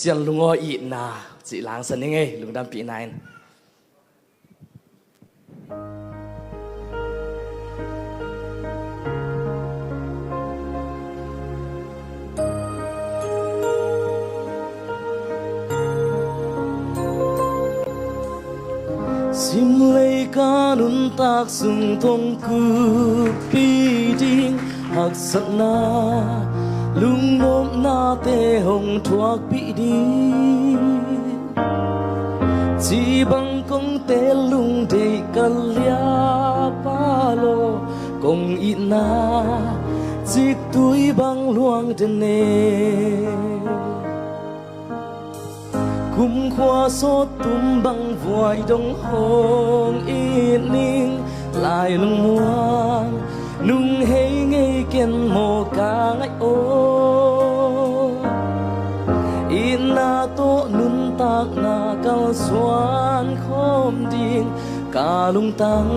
xiên lung ngồi ít na chị láng sân nghe lung đam bị này sim lấy ca nun tak sung thong cứ pi ding hak sat na lung nom na te hong thuak pi đi chỉ bằng công te lung de kalia pa lo công ít na chỉ tuổi bằng luang den ne cung khoa số tum bằng vòi đông hồng in ninh lại lung muang nung hay ngay kiên mồ ca ngay ô in na to nun tak na cao xoan khom ding ca lung tăng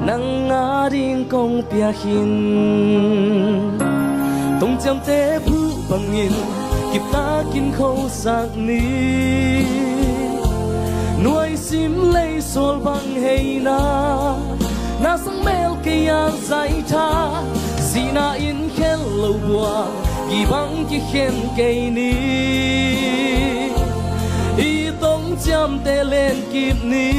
nang nga ding công pia hin tông chăm te phu bằng nghìn kịp ta kinh khâu sạc ni nuôi sim lấy sol bằng hay na sang mel cây ang dài tha si na in khen lâu bùa kỳ bằng kỳ khen cây ni y tông chăm te lên kịp ni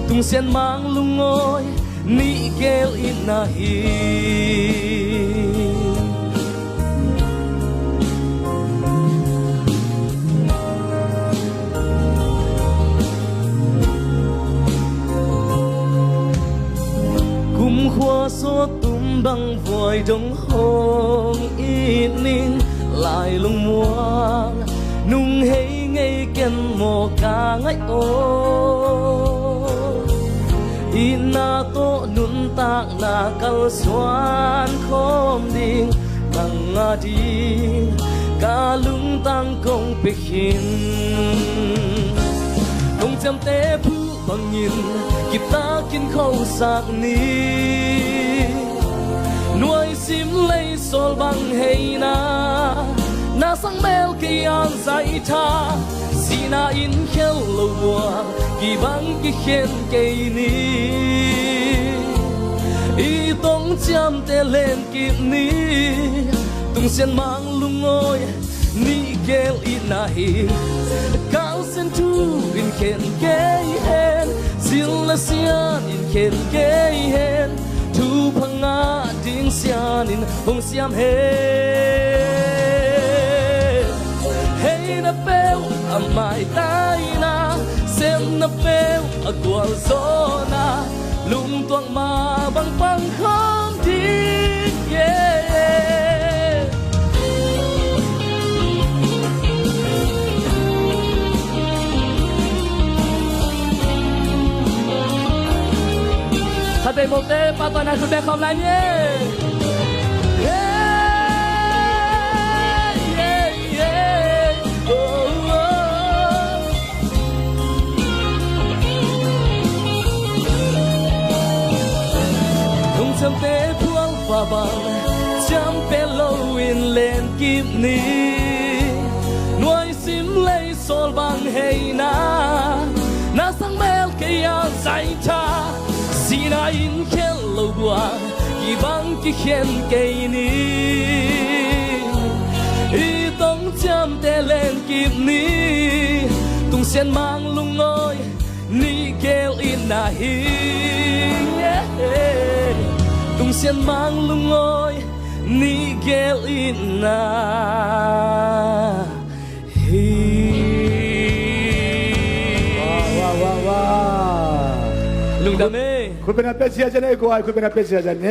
tung sen mang lung ngôi ni kêu in na hi khoa số tum bằng vòi đông hồng ít ninh lại lung muang nung hay ngay kiên mồ ca ngay ô ina to nun tak na kal xoan khom ding bằng nga đi ca lung tăng công pe hin công chăm te phu bằng nhìn kịp ta kinh khâu sạc ni nuôi sim lấy sol bằng hay na sang mel cây ang dài tha si na in khel lâu bùa kỳ bằng kỳ khen cây ni y tông chăm te lên kịp ni tung sen mang lung ngôi ni kêu in na hi cao sen tu in khen cây hen sila sian in khen cây hen thu phang nga ding sian in hong siam he hey na pel amai tai na sem na pel agwal zona lung tuang ma bang pang khom di yeah thật đầy một đêm ba tuần này chúng ta không lại nhé không chăm té thuốc và bằng chăm bé lâu in lên kịp ni nuôi sim lấy sol bằng hay na sang mel cây ang dài tha si na in khen lâu bùa kỳ bằng kỳ khen cây ni y tông chăm te lên kịp ni tung sen mang lung ngôi ni kêu in na hi tung sen mang lung ngôi ni kêu in na hi wow lung đam คุณเป็นอาเปเซียจันเอ้กูไอคุณเป็นอาเปเซียจันเอ้